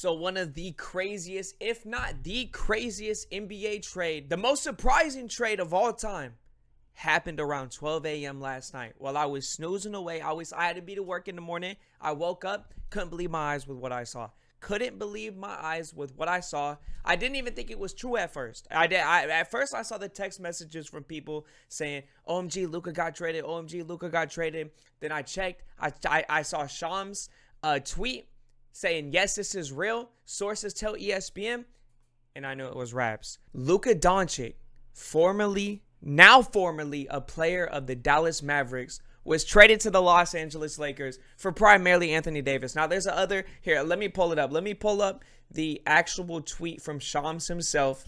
So one of the craziest, if not the craziest NBA trade, the most surprising trade of all time, happened around 12 a.m. last night. While I was snoozing away, I had to be to work in the morning. I woke up, couldn't believe my eyes with what I saw. Couldn't believe my eyes with what I saw. I didn't even think it was true at first. At first, I saw the text messages from people saying, OMG, Luka got traded. OMG, Luka got traded. Then I checked. I saw Shams tweet saying, yes, this is real. Sources tell ESPN. And I knew it was raps. Luka Doncic, now formerly a player of the Dallas Mavericks, was traded to the Los Angeles Lakers for primarily Anthony Davis. Now, there's here, let me pull it up. Let me pull up the actual tweet from Shams himself.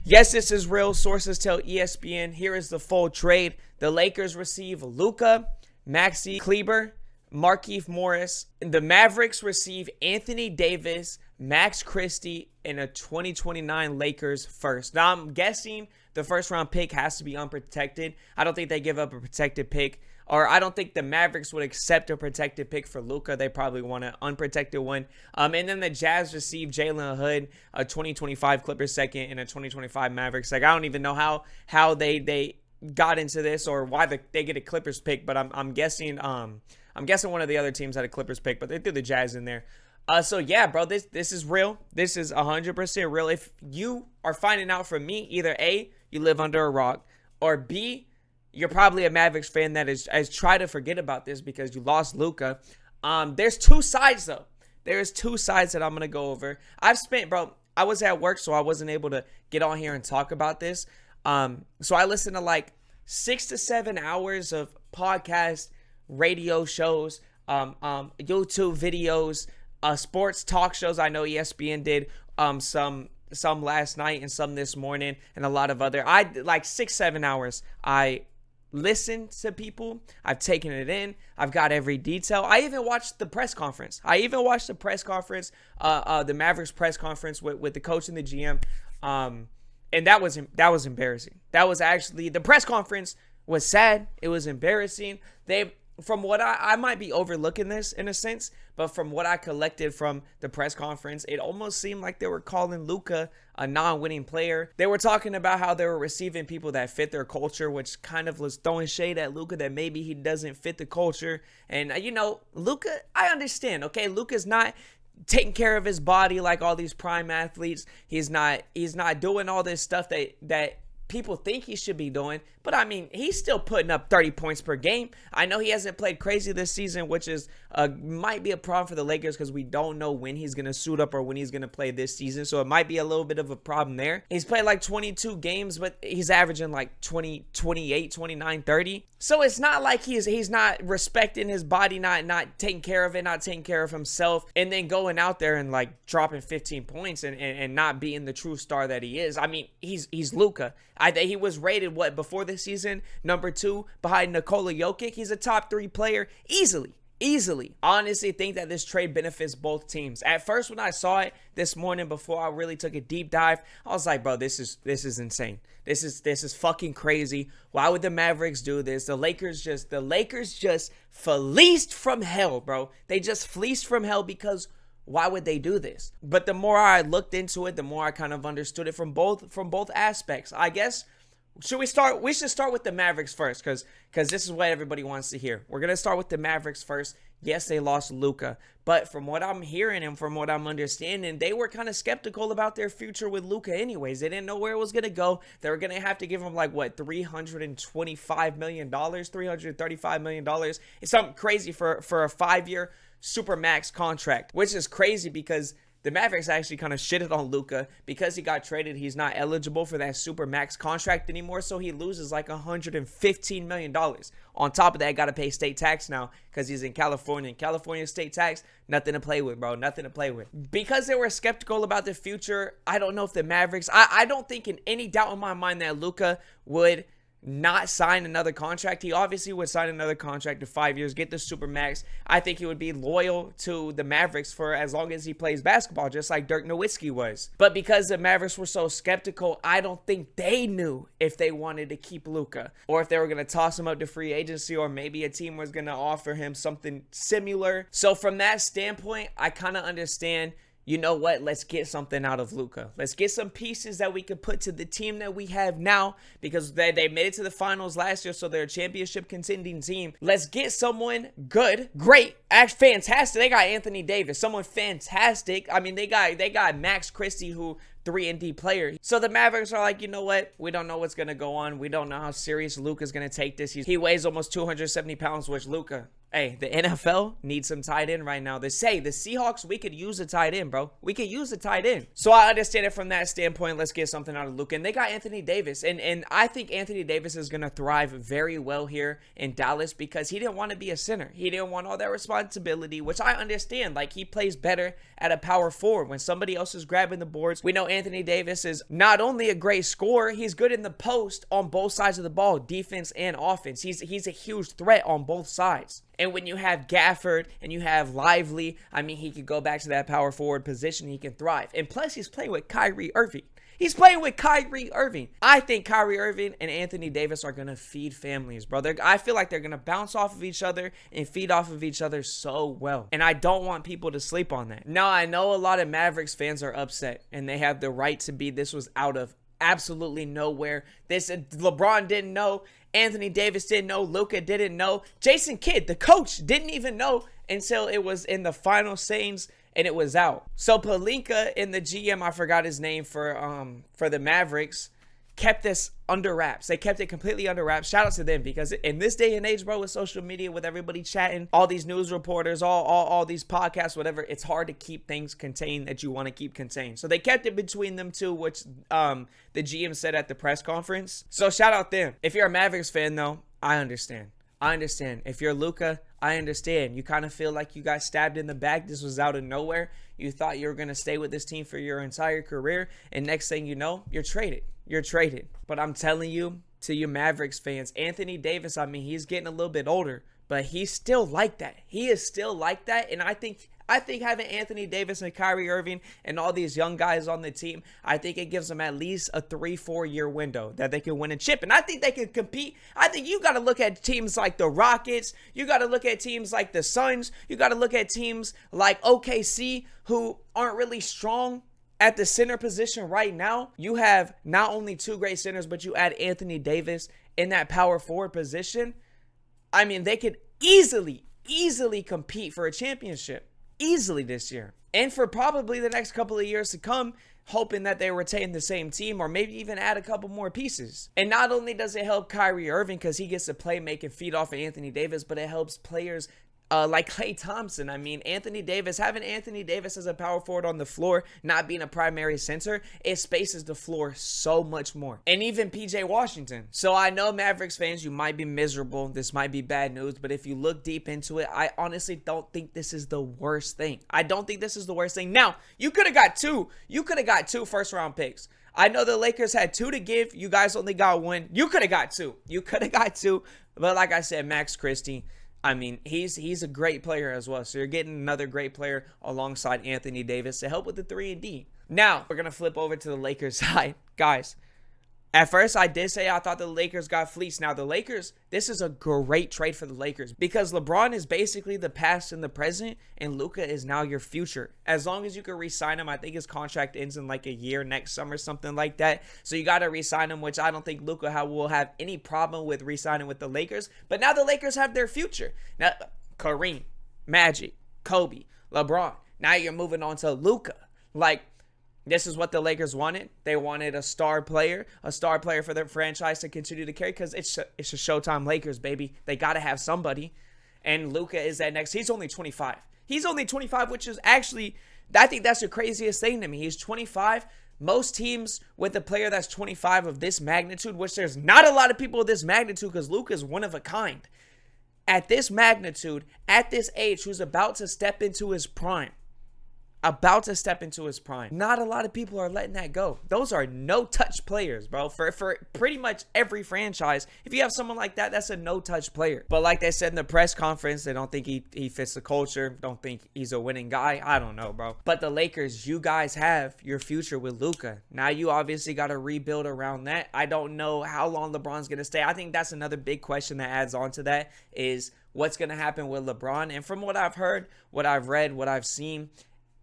Yes, this is real. Sources tell ESPN. Here is the full trade. The Lakers receive Luka, Maxi Kleber, Markieff Morris. The Mavericks receive Anthony Davis, Max Christie, and a 2029 Lakers first. Now, I'm guessing the first round pick has to be unprotected. I don't think they give up a protected pick. Or I don't think the Mavericks would accept a protected pick for Luka. They probably want an unprotected one. And then the Jazz receive Jalen Hood, a 2025 Clippers second, and a 2025 Mavericks second. I don't even know how they got into this or why they get a Clippers pick, but I'm guessing one of the other teams had a Clippers pick, but they threw the Jazz in there. So yeah, bro, this is real. This is 100% real. If you are finding out from me, either A, you live under a rock, or B, you're probably a Mavericks fan that has tried to forget about this because you lost Luka. There's two sides, though. There's two sides that I'm going to go over. I was at work, so I wasn't able to get on here and talk about this. So I listened to like 6 to 7 hours of podcast, radio shows, YouTube videos, sports talk shows. I know ESPN did some last night and some this morning and a lot of other. Like 6-7 hours. I listened to people. I've taken it in. I've got every detail. I even watched the press conference. The Mavericks press conference with the coach and the GM. And that was embarrassing. That was actually, the press conference was sad. It was embarrassing. From what I might be overlooking this in a sense, but from what I collected from the press conference, it almost seemed like they were calling Luka a non-winning player. They were talking about how they were receiving people that fit their culture, which kind of was throwing shade at Luka that maybe he doesn't fit the culture. And, Luka, I understand, okay? Luka's not taking care of his body like all these prime athletes. He's not doing all this stuff that people think he should be doing, but I mean, he's still putting up 30 points per game. I know he hasn't played crazy this season, which is might be a problem for the Lakers because we don't know when he's going to suit up or when he's going to play this season, so it might be a little bit of a problem there. He's played like 22 games, but he's averaging like 20, 28, 29, 30. So it's not like he's not respecting his body, not taking care of it, not taking care of himself, and then going out there and like dropping 15 points and not being the true star that he is. I mean, he's Luka. He was rated, before this season, number 2 behind Nikola Jokic. He's a top 3 player easily. I honestly think that this trade benefits both teams. At first, when I saw it this morning before I really took a deep dive, I was like, bro, this is insane. This is fucking crazy. Why would the Mavericks do this? The Lakers just fleeced from hell, bro. They just fleeced from hell because why would they do this? But the more I looked into it, the more I kind of understood it from both aspects. I guess we should start with the Mavericks first because this is what everybody wants to hear. We're going to start with the Mavericks first. Yes, they lost Luka, but from what I'm hearing and from what I'm understanding, they were kind of skeptical about their future with Luka anyways. They didn't know where it was going to go. They were going to have to give him $325 million, $335 million. It's something crazy for a 5-year Supermax contract, which is crazy because the Mavericks actually kind of shitted on Luka because he got traded. He's not eligible for that Supermax contract anymore, so he loses like $115 million. On top of that, got to pay state tax now because he's in California. And California state tax, nothing to play with, bro. Nothing to play with. Because they were skeptical about the future, I don't know if the Mavericks, I don't think in any doubt in my mind that Luka would not sign another contract. He obviously would sign another contract to 5 years, get the Supermax. I think he would be loyal to the Mavericks for as long as he plays basketball, just like Dirk Nowitzki was. But because the Mavericks were so skeptical, I don't think they knew if they wanted to keep Luka or if they were going to toss him up to free agency, or maybe a team was going to offer him something similar. So from that standpoint, I kind of understand you know what? Let's get something out of Luka. Let's get some pieces that we could put to the team that we have now, because they made it to the finals last year, so they're a championship contending team. Let's get someone good, great, fantastic. They got Anthony Davis, someone fantastic. I mean, they got Max Christie, who 3-and-D player. So the Mavericks are like, you know what? We don't know what's going to go on. We don't know how serious Luka's going to take this. He weighs almost 270 pounds, which Luka, hey, the NFL needs some tight end right now. They say the Seahawks, we could use a tight end, bro. We could use a tight end. So I understand it from that standpoint. Let's get something out of Luka. And they got Anthony Davis. And I think Anthony Davis is going to thrive very well here in Dallas, because he didn't want to be a center. He didn't want all that responsibility, which I understand. Like, he plays better at a power forward when somebody else is grabbing the boards. We know Anthony Davis is not only a great scorer, he's good in the post on both sides of the ball, defense and offense. He's a huge threat on both sides. And when you have Gafford and you have Lively, I mean, he could go back to that power forward position. He can thrive. And plus, he's playing with Kyrie Irving. He's playing with Kyrie Irving. I think Kyrie Irving and Anthony Davis are going to feed families, bro. I feel like they're going to bounce off of each other and feed off of each other so well. And I don't want people to sleep on that. Now, I know a lot of Mavericks fans are upset, and they have the right to be. This was out of absolutely nowhere. LeBron didn't know. Anthony Davis didn't know. Luka didn't know. Jason Kidd, the coach, didn't even know until it was in the final sayings and it was out. So Pelinka and the GM, I forgot his name for the Mavericks, kept this under wraps. They kept it completely under wraps. Shout out to them, because in this day and age, bro, with social media, with everybody chatting, all these news reporters, all these podcasts, whatever, it's hard to keep things contained that you want to keep contained. So they kept it between them two, which the GM said at the press conference. So shout out them. If you're a Mavericks fan, though, I understand. If you're Luka, I understand. You kind of feel like you got stabbed in the back. This was out of nowhere. You thought you were going to stay with this team for your entire career, and next thing you know, you're traded. But I'm telling you, to you Mavericks fans, Anthony Davis, I mean, he's getting a little bit older, but he's still like that. He is still like that, and I think having Anthony Davis and Kyrie Irving and all these young guys on the team, I think it gives them at least a 3-4 year window that they can win a chip. And I think they can compete. I think you got to look at teams like the Rockets. You got to look at teams like the Suns. You got to look at teams like OKC, who aren't really strong at the center position right now. You have not only two great centers, but you add Anthony Davis in that power forward position. I mean, they could easily compete for a championship. Easily this year, and for probably the next couple of years to come, hoping that they retain the same team or maybe even add a couple more pieces. And not only does it help Kyrie Irving, because he gets to play, make and feed off of Anthony Davis, but it helps players like Klay Thompson. I mean, having Anthony Davis as a power forward on the floor, not being a primary center, it spaces the floor so much more. And even PJ Washington. So I know Mavericks fans, you might be miserable. This might be bad news, but if you look deep into it, I honestly don't think this is the worst thing. Now, you could have got two. You could have got 2 first-round picks. I know the Lakers had 2 to give. You guys only got 1. You could have got 2. But like I said, Max Christie, I mean, he's a great player as well. So you're getting another great player alongside Anthony Davis to help with the 3-and-D. Now, we're going to flip over to the Lakers side. Guys, at first I did say I thought the Lakers got fleeced. Now, the Lakers, this is a great trade for the Lakers, because LeBron is basically the past and the present, and Luka is now your future. As long as you can re-sign him, I think his contract ends in like a year next summer, something like that. So you got to re-sign him, which I don't think Luka will have any problem with re-signing with the Lakers. But now the Lakers have their future. Now, Kareem, Magic, Kobe, LeBron. Now you're moving on to Luka. Like, this is what the Lakers wanted. They wanted a star player for their franchise to continue to carry, because it's a Showtime Lakers, baby. They got to have somebody. And Luka is that next. He's only 25. Which is actually, I think that's the craziest thing to me. He's 25. Most teams with a player that's 25 of this magnitude, which there's not a lot of people of this magnitude, because Luka is one of a kind. At this magnitude, at this age, who's about to step into his prime. Not a lot of people are letting that go. Those are no-touch players, bro. For pretty much every franchise, if you have someone like that, that's a no-touch player. But like they said in the press conference, they don't think he fits the culture. Don't think he's a winning guy. I don't know, bro. But the Lakers, you guys have your future with Luka. Now you obviously got to rebuild around that. I don't know how long LeBron's going to stay. I think that's another big question that adds on to that, is what's going to happen with LeBron. And from what I've heard, what I've read, what I've seen,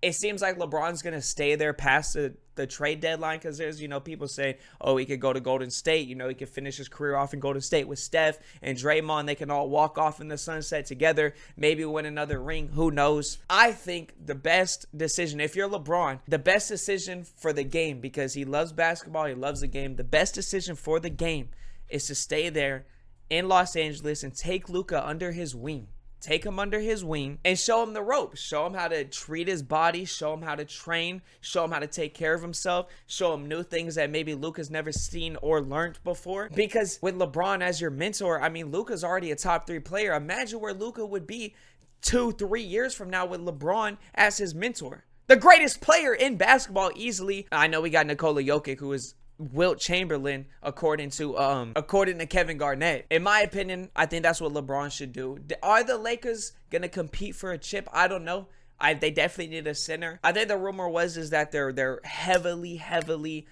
it seems like LeBron's going to stay there past the trade deadline because there's, people saying, oh, he could go to Golden State. He could finish his career off in Golden State with Steph and Draymond. They can all walk off in the sunset together, maybe win another ring. Who knows? I think the best decision, if you're LeBron, the best decision for the game, because he loves basketball, he loves the game, the best decision for the game is to stay there in Los Angeles and take Luka under his wing. Take him under his wing and show him the ropes. Show him how to treat his body. Show him how to train. Show him how to take care of himself. Show him new things that maybe Luka's never seen or learned before. Because with LeBron as your mentor, I mean, Luka's already a top 3 player. Imagine where Luka would be 2-3 years from now with LeBron as his mentor. The greatest player in basketball easily. I know we got Nikola Jokic, who is Wilt Chamberlain, according to Kevin Garnett. In my opinion, I think that's what LeBron should do. Are the Lakers gonna compete for a chip? I don't know. They definitely need a center. I think the rumor is that they're heavily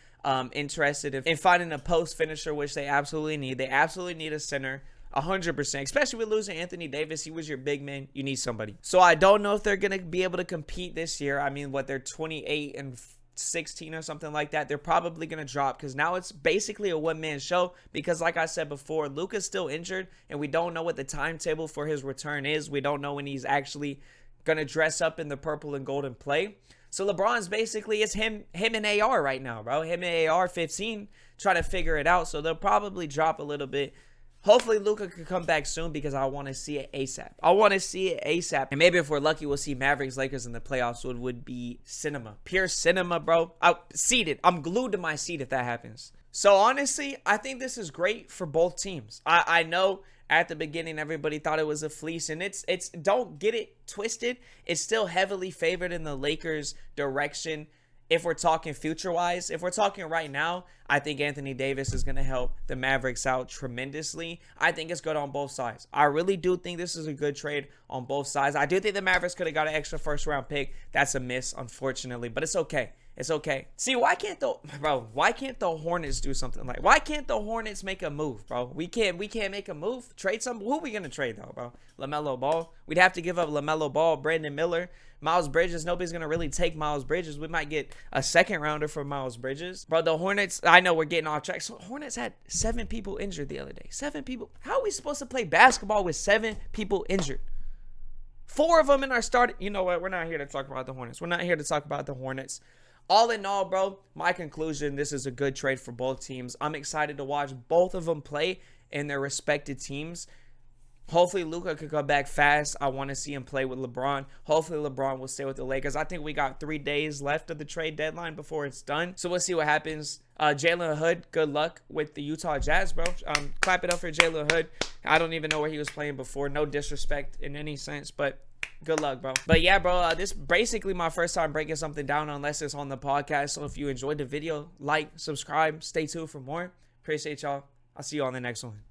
interested in finding a post finisher, which they absolutely need. They absolutely need a center. 100%, especially with losing Anthony Davis. He was your big man. You need somebody. So I don't know if they're gonna be able to compete this year. I mean, they're 28-16 or something like that. They're probably going to drop because now it's basically a one-man show because, like I said before, Luka's still injured and we don't know what the timetable for his return is. We don't know when he's actually going to dress up in the purple and gold and play. So LeBron's basically, it's him and AR right now, bro. Him and AR 15 trying to figure it out. So they'll probably drop a little bit. Hopefully, Luka could come back soon because I want to see it ASAP. I want to see it ASAP. And maybe if we're lucky, we'll see Mavericks Lakers in the playoffs. So it would be cinema. Pure cinema, bro. I'm glued to my seat if that happens. So honestly, I think this is great for both teams. I know at the beginning, everybody thought it was a fleece. And it's don't get it twisted. It's still heavily favored in the Lakers' direction. If we're talking future-wise, if we're talking right now, I think Anthony Davis is going to help the Mavericks out tremendously. I think it's good on both sides. I really do think this is a good trade on both sides. I do think the Mavericks could have got an extra first-round pick. That's a miss, unfortunately, but it's okay. It's okay. See, why can't the Hornets do something like? Why can't the Hornets make a move, bro? We can't make a move. Trade some. Who are we gonna trade though, bro? LaMelo Ball. We'd have to give up LaMelo Ball, Brandon Miller, Miles Bridges. Nobody's gonna really take Miles Bridges. We might get a second rounder for Miles Bridges, bro. The Hornets. I know we're getting off track. So Hornets had 7 people injured the other day. 7 people. How are we supposed to play basketball with 7 people injured? 4 of them in our starting. You know what? We're not here to talk about the Hornets. We're not here to talk about the Hornets. All in all, bro, my conclusion, this is a good trade for both teams. I'm excited to watch both of them play in their respective teams. Hopefully, Luka could come back fast. I want to see him play with LeBron. Hopefully, LeBron will stay with the Lakers. I think we got 3 days left of the trade deadline before it's done. So we'll see what happens. Jalen Hood, good luck with the Utah Jazz, bro. Clap it up for Jalen Hood. I don't even know where he was playing before. No disrespect in any sense, but good luck, bro. But yeah, bro, this is basically my first time breaking something down unless it's on the podcast. So if you enjoyed the video, like, subscribe, stay tuned for more. Appreciate y'all. I'll see you on the next one.